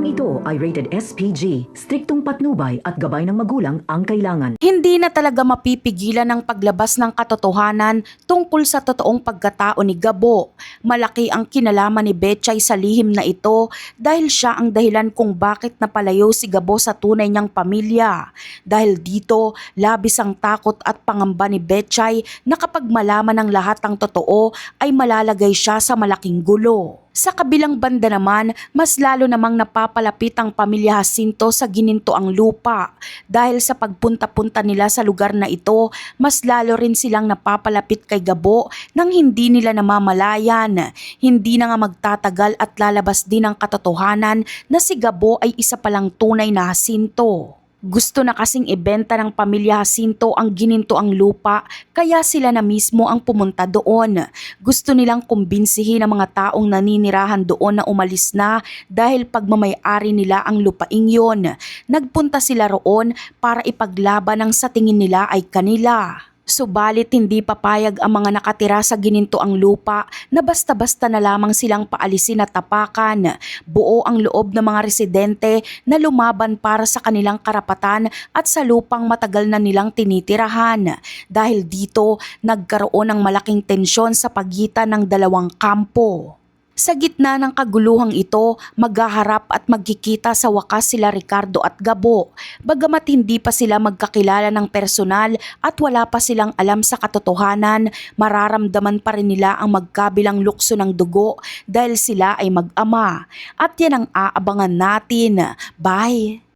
Programang ito ay rated SPG, striktong patnubay at gabay ng magulang ang kailangan. Hindi na talaga mapipigilan ang paglabas ng katotohanan tungkol sa totoong pagkatao ni Gabo. Malaki ang kinalaman ni Betchay sa lihim na ito dahil siya ang dahilan kung bakit napalayo si Gabo sa tunay niyang pamilya. Dahil dito, labis ang takot at pangamba ni Betchay na kapag malaman ng lahat ang totoo ay malalagay siya sa malaking gulo. Sa kabilang banda naman, mas lalo namang napapalapit ang pamilya Jacinto sa ginintoang lupa. Dahil sa pagpunta-punta nila sa lugar na ito, mas lalo rin silang napapalapit kay Gabo nang hindi nila namamalayan. Hindi na nga magtatagal at lalabas din ang katotohanan na si Gabo ay isa palang tunay na Jacinto. Gusto na kasing ibenta ng pamilya Jacinto ang ginintoang lupa kaya sila na mismo ang pumunta doon. Gusto nilang kumbinsihin ang mga taong naninirahan doon na umalis na dahil pagmamay-ari nila ang lupaing yon. Nagpunta sila roon para ipaglaban ang sa tingin nila ay kanila. Subalit hindi papayag ang mga nakatira sa ginintoang lupa na basta-basta na lamang silang paalisin at tapakan. Buo ang loob ng mga residente na lumaban para sa kanilang karapatan at sa lupang matagal na nilang tinitirahan. Dahil dito, nagkaroon ng malaking tensyon sa pagitan ng dalawang kampo. Sa gitna ng kaguluhang ito, maghaharap at magkikita sa wakas sila Ricardo at Gabo. Bagamat hindi pa sila magkakilala ng personal at wala pa silang alam sa katotohanan, mararamdaman pa rin nila ang magkabilang lukso ng dugo dahil sila ay mag-ama. At yan ang aabangan natin. Bye!